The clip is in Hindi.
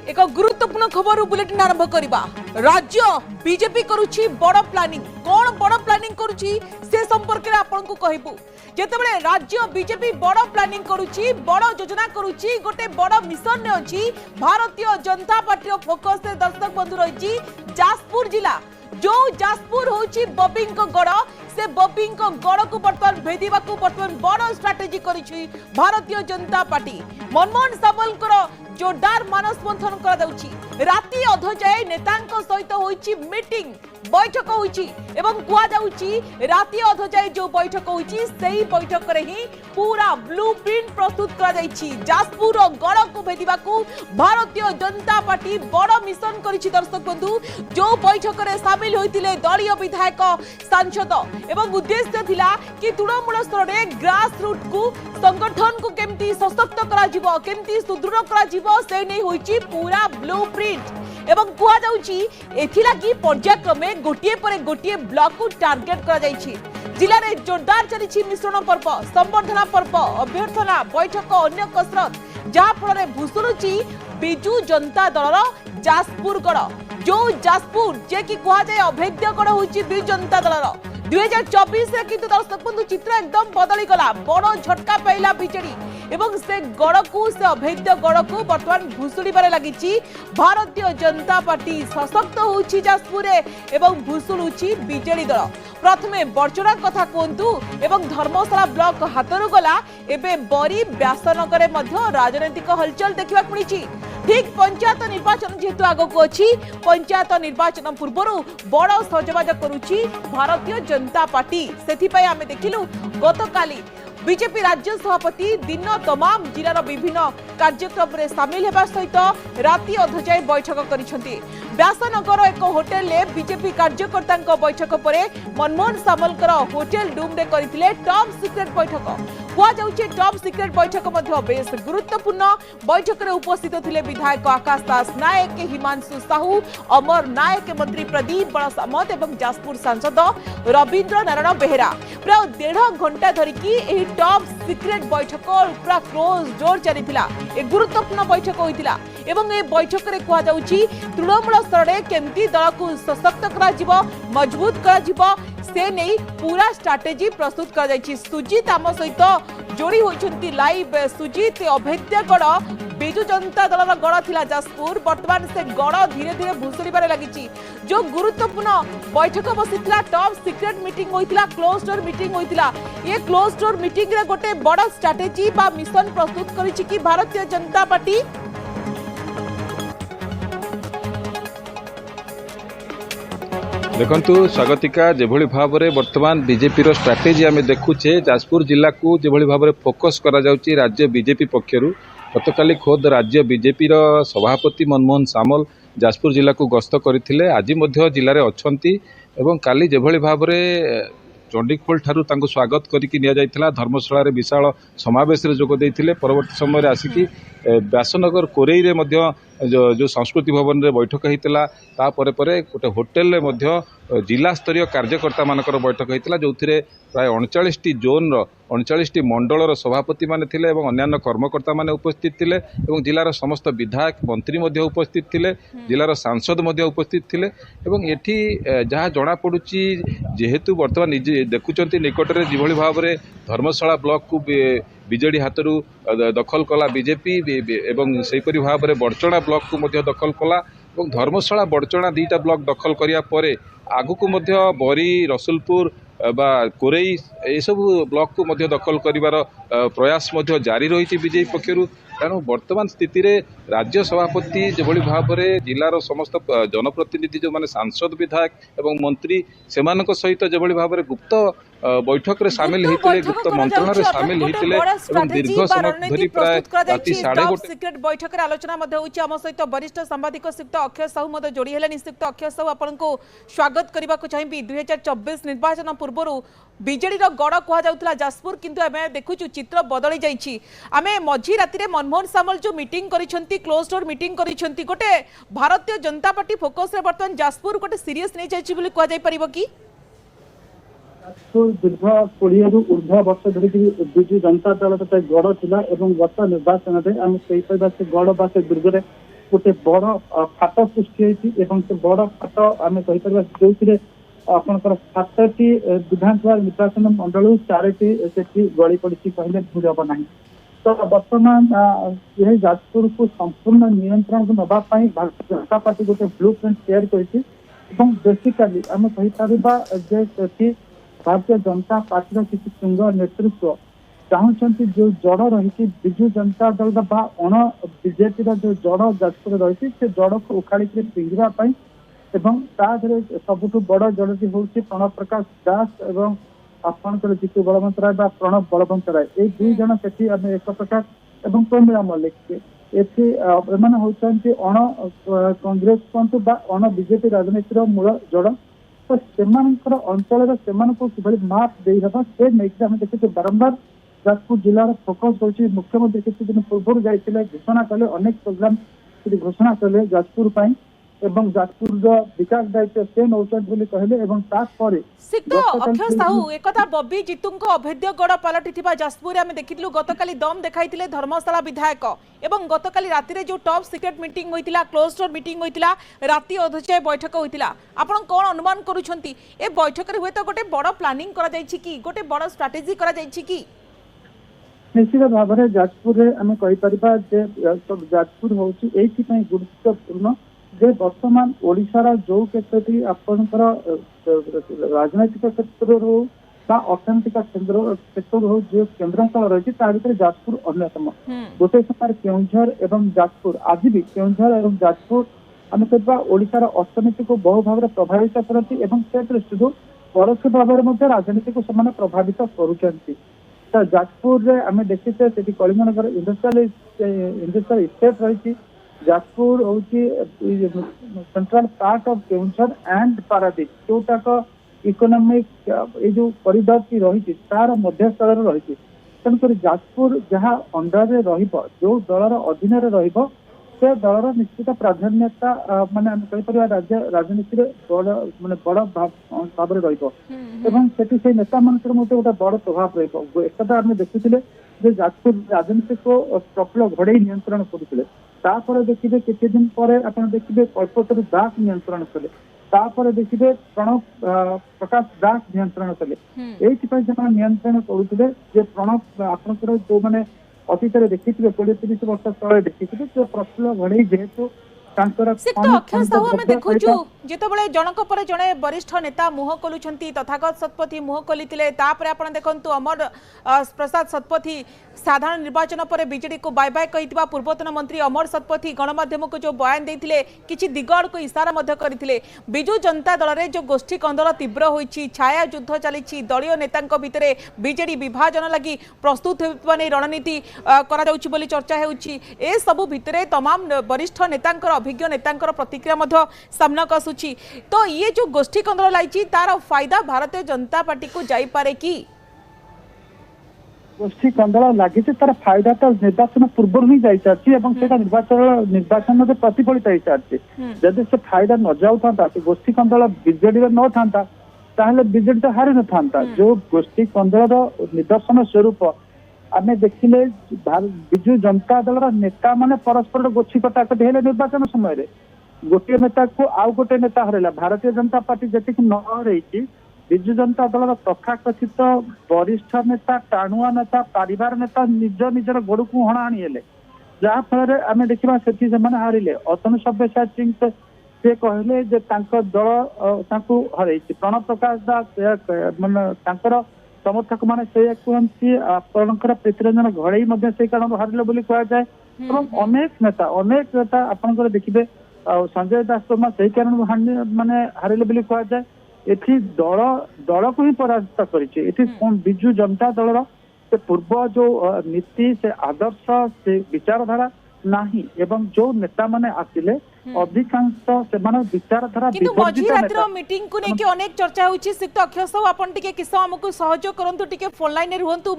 एक गुरुत्वपूर्ण खबर बुलेटिन आरंभ करवा। राज्य बीजेपी करुछि बड़ प्लानिंग। कौन बड़ प्लानिंग करुछि से संपर्क में आपन को कहबू। जेतेबेले राज्य बीजेपी बड़ प्लानिंग करुछि, बड़ योजना करुछि, गोटे बड़ मिशन ने अछि भारतीय जनता पार्टी फोकस से दर्शक बंधु रही जाजपुर जिला। जो जाजपुर होछि बॉबी को गड़, से बॉबी को गड़ को बर्तमान भेदिबा को बर्तमान बड़ स्ट्रेटेजी करिछि भारतीय जनता पार्टी। मनमोहन सामल जोरदार मानस मंथन करा जाउछि। राति अध जाए नेतांक सहित होइछि मीटिंग, बैठक होइछि एवं कुआ जाउछि राति अध जाए जो बैठक होइछि सेही बैठक रे ही पूरा ब्लूप्रिंट प्रस्तुत करा जाइछि। जाजपुर गड़ को भेदिबा को भारतीय जनता पार्टी बड़ मिशन करिछि। दर्शक बंधु, जो बैठक रे शामिल होइतिले दलीय विधायक, सांसद एवं उद्देश्य थिला कि तृणमूल स्तर रे ग्रास रूट को संगठन को केमती सशक्त करा जिवो, केमती सुदृढ़ करा जिवो, से नै होइछि पूरा ब्लूप्रिंट। एवं कुआ जाउछि एथिला की पर्यायक्रमे गोटिए पर गोटिए ब्लॉक को टार्गेट करा जाइछि। जिले में जोरदार चली मिश्रण पर्व, संबर्धना पर्व, अभ्यर्थना बैठक, अन्य कसरत, जहा फल भूषुरुची बिजु जनता दल जाजपुर गड़। जो जाजपुर जे कि कह जाए अभेद्य गड़ होइछि बिजु जनता दल 2024 रे किंतु दर्शक बंधु चित्र एकदम बदली गला। बड़ झटका पाइला बीजेडी एवं से गड़ को, से अभेद्य गड़ को बर्तमान भूषुड़बार लगी भारतीय जनता पार्टी। सशक्त होछि जाजपुर एवं भूषुड़ुछि बीजेडी दल। प्रथमे बरचुरा कथा कहतु एवं धर्मशाला ब्लॉक हाथरू गला, एबे बरी व्यासनगर मध्य राजनैतिक हलचल देखा मिली। ठीक पंचायत निर्वाचन जेहेतु आगक अच्छी, पंचायत निर्वाचन पूर्व बड़ सजबाज करुछि भारतीय जनता पार्टी। से आम देखिलु गतकाली बीजेपी राज्य सभापति दिन तमाम जिलार विभिन्न कार्यक्रम में सामिल होगा सहित राति अध जाए बैठक करिसेंती। व्यासनगर एक होटेल में बीजेपी कार्यकर्ता बैठक पर मनमोहन सामल होटेल रूम रे करथिले टॉप सीक्रेट बैठक। हुआ जाउछि टॉप सीक्रेट बैठक मध्य बेस गुरुत्वपूर्ण। बैठक में उपस्थित थिले विधायक आकाश दास नायक, हिमांशु साहू, अमर नायक, मंत्री प्रदीप बड़सामत एवं जाजपुर सांसद रवींद्र नारायण बेहेरा। प्राय 1.5 घंटा धरिकी एही टॉप सीक्रेट बैठक पूरा क्लोज डोर चलीथिला। एक गुरुत्वपूर्ण बैठक होइतिला एवं ए बैठक रे कहा जाउछि तृणमूल स्तर रे केमती दल को सशक्त करा जिवो, मजबूत करा जिवो, से नहीं पूरा स्ट्रैटेजी प्रस्तुत कर जाइछि। सुजीत आम सहित जोड़ी होइछन्ती लाइव। सुजीत अभेद्य गड़ बिजु जनता दल गड़ थिला जाजपुर, वर्तमान से गड़ धीरे धीरे भूषुड़बार लगी। जो गुरुत्वपूर्ण बैठक बसिथिला, टॉप सीक्रेट मीटिंग होइथिला, क्लोज डोर मीटिंग होइथिला। ये क्लोज डोर मीटिंग रे गोटे बड़ स्ट्रैटेजी बा मिशन प्रस्तुत करिछि कि भारतीय जनता पार्टी। देखु स्वागतिका जेभली भाव में वर्तमान बीजेपी रो स्ट्राटेजी आम देखुचे जाजपुर जिला को जेभली भाव में फोकस करा जाउची राज्य बीजेपी पक्षरु। गतकाली खोद राज्य बीजेपी रो सभापति मनमोहन सामल जाजपुर जिला को गस्त करथिले। आज मध्य जिले में अछंती एवं काली जेभली भाव में चंडीखोल ठारू तांको स्वागत करिकी निया जायतिला। धर्मशाला रे विशाल समावेश रे जोग देइथिले। परवर्ती समय रे आसिकी व्यासनगर कोरेई रे मध्य जो संस्कृति भवन रे बैठक होइतिला। ता परे परे गोटे होटेल रे मध्य जिला स्तरीय कार्यकर्ता मानकर बैठक होइतिला, जो प्राय 39 जोन रो 39 मंडल सभापति माने थिले एवं अन्य कर्मकर्ता माने उपस्थित थिले एवं जिलार समस्त विधायक मंत्री मध्य उपस्थित थिले, जिलार सांसद मध्य उपस्थित थिले। एवं एठी जहाँ जना पड़ुची जेहेतु वर्तमान देखुचंती निकटरे जिभली भाव में धर्मशाला ब्लॉक को बीजेडी हाथरू दखल कला बीजेपी एवं सेहीपरि भाव में बड़चणा ब्लॉक को मध्य दखल कला एवं धर्मशाला बड़चणा 2टा ब्लॉक दखल करिया परे आगुकु मध्य बरी, रसुलपुर बा कोरेई ए सब ब्लॉक को मध्य दखल करिवार प्रयास मध्य जारी रही बीजेपी पक्षरु। तेणु वर्तमान स्थिति रे राज्य सभापति जेभली भाव में जिलार समस्त जनप्रतिनिधि जो माने सांसद, विधायक एवं मंत्री सेमानक सहित जेभली भाव में गुप्त बैठक रे शामिल होइतिले, गुप्त मंत्रणा रे शामिल होइतिले एवं दीर्घ समय धरि प्राय राति 1:30 सीक्रेट बैठक रे आलोचना मध्ये होछि। आम सहित वरिष्ठ सांबादिक श्रीयुक्त अक्षय साहू मध्ये जोड़ी हेले। श्रीयुक्त अक्षय साहू आपनको स्वागत करबा को चाहिबी। 2024 निर्वाचन पूर्व बीजेडी रो गड़ कहा जाउतला जाजपुर, किंतु आमे देखुछु चित्र बदली जाइछि। आमे मझी राति रे मनमोहन सामल जो मीटिंग करिसंती, क्लोज डोर मीटिंग करिसंती, गोटे भारतीय जनता पार्टी फोकस रे वर्तमान जाजपुर गोटे सीरियस नै जाइछि बोली कहा जाय परिबो कि दीर्घ 20 रु ऊर्ध्व वर्ष धरिक बिजु जनता दल गड़ था। गत निर्वाचन में आम से गड़ बा से दुर्ग गोटे बड़ फाट सृष्टि होती से बड़ फाट आम कहीपर जो आपंकर 7टी विधानसभा निर्वाचन मंडल 4टी से गली पड़ी कहले भूल हम ना। तो बर्तमान यह जाजपुर को संपूर्ण नियंत्रण को नापी भारतीय जनता पार्टी गोटे ब्लू प्रिंट तैयार कर बेसिकाली आम कहीपर भारतीय जनता पार्टी किसी तुंग नेतृत्व चाहते जो जड़ रही विजु जनता दल अण बीजेपी जो जड़ जाजपुर रही से जड़ को उखाड़ी पिंजरापी एवं सबुठ बड़ जड़टी हूँ प्रणव प्रकाश दास एवं आपंकर जीतू बलवंत राय प्रणव बलवंत राय ये दुई जन से एक प्रकार एवं प्रमीला मल्लिक एम होती अण कांग्रेस कहतु अण बीजेपी राजनीतिर मूल जड़ तो से अंचल से माप दे हम से नहीं देखते बारंबार जाजपुर जिलार फोकस होची मुख्यमंत्री किसी दिन पूर्व जाइए घोषणा कले अनेक प्रोग्राम घोषणा कले जाजपुर एवं जाजपुर विकास दायित्व से नौचंदी कहले एवं सिक्तो अक्षय साहू एक बबी जीतू अभेद्य गड़ पलटि जाजपुर आम देखिलु गतकाली दम देखाइतिले धर्मशाला विधायक एवं गतकाली राति जो टॉप सीक्रेट मीटिंग होइतिला क्लोज डोर मीटिंग होइतिला राति अधचाय बैठक होइतिला आपण कोन अनुमान करूछंती ए बैठक रे होय तो गोटे बड़ प्लानिंग करा जायछि की गोटे बड़ स्ट्रेटजी करा जायछि की निश्चित भाव में जाजपुर आम कहीपर जाजपुर हूँ ये गुरुत्वपूर्ण जे वर्तमान ओडिशार जो क्षेत्र आपंकर राजनैतिक क्षेत्र हो अर्थनैतिक क्षेत्र हो जो केन्द्रांचल रही भर जाजपुर अन्यतम गोटे समय केउझर एवं जाजपुर आज भी केउझर एवं जाजपुर आम कहवा ओडिशार अर्थनीति को बहु भाव में प्रभावित करती से दृष्टि परोक्ष भाव में राजनीति को से प्रभावित करुँच तो जाजपुर रे आम देखीचे कलिंगनगर इंडस्ट्रियल स्टेट रही जाजपुर हूँ central part of Keonjhar and Paradip जोटाक इकोनॉमिक ये जो कॉरिडोर की रही तार मध्य स्थल रही तेणुक जाजपुर जहाँ अंडर जो दलर अधीन से दलर निश्चित प्राधान्यता माने आम कहीपर राज्य राजनीति बड़ माने बड़ भाव में रही से नेता मान गोटे बड़ प्रभाव रहा आम देखुले जाजपुर राजनीति को प्रफुल्ल घड़े नियंत्रण करुले देखिए किसी दिन पर आप देखिए कल्पतरु दास नियंत्रण कले देखिए प्रणव प्रकाश दास नियंत्रण कले ये नियंत्रण करुले प्रणव आपंकर जो मैंने अतीत देखी 20-30 वर्ष तले देखी जो प्रफुल्ल घड़े जेहेतु अक्षय साहू आम देखु जितेबाला जनक पर जड़े वरिष्ठ नेता मुह खोलुंट तथागत शतपथी मुह खोली आप देखु अमर प्रसाद शतपथी साधारण निर्वाचन पर बीजेडी को बाय बाय कही पूर्वतन मंत्री अमर शतपथी गणमाध्यम को जो बयान देते किसी दिगड़ को इशारा करते विजु जनता दल में जो गोष्ठी कंदल तीव्र होती छाया युद्ध चली दलीय नेता भितर बीजेडी विभाजन लगी प्रस्तुत होने रणनीति कर चर्चा हो सबू भितर तमाम वरिष्ठ नेता अभिज्ञ नेता प्रतिक्रिया सामना आसूची तो ये जो गोष्ठी कंदल लाई तार फायदा भारतीय जनता पार्टी को जाइपारे कि गोष्ठी कंदल लगी तार फायदा तो निर्वाचन पूर्व ही जाई सारी निर्वाचन में प्रतिफलित हो सारी जदि से फायदा न जाता गोष्ठी कंदल बीजेडी न था बीजेडी तो हारी न था जो गोष्ठी कंदल निदर्शन स्वरूप आम देखिले विजु जनता दल नेता माने परस्पर गोछी कटाकटी हेले निर्वाचन समय गोटे नेता को आउ गोटे नेता हरैला भारतीय जनता पार्टी जी न रही विजु जनता दल तथाकथित वरिष्ठ नेता टाणुआ नेता परिवार नेता निज निजर गोड़ को हणा आनीले जहाँफल आम देखा से हारिले अतनु सब्यसाची सिंह से कहले दल हर प्रणव प्रकाश दास माने समर्थक मैंने से कहती आपंकर पृथ्वीरंजन घड़े से कारण हारिले बोली कहुए अनेक नेता आपंकर देखिए संजय दास तोमा से कारण माने हारिले बोली कहुए एथि दल को ही पराजित कर विजु जनता दल से पूर्व जो नीति से आदर्श से विचारधारा नहीं एवं जो नेता माने आसिले अधिकांश से विचारधारा मझी रातिर मीटिंग को लेकिन अनेक चर्चा होची सिक्त अक्षय साहू आपण टिके किस हमकु सहयोग करंतु टिके फोन लाइन रे रुहंतु।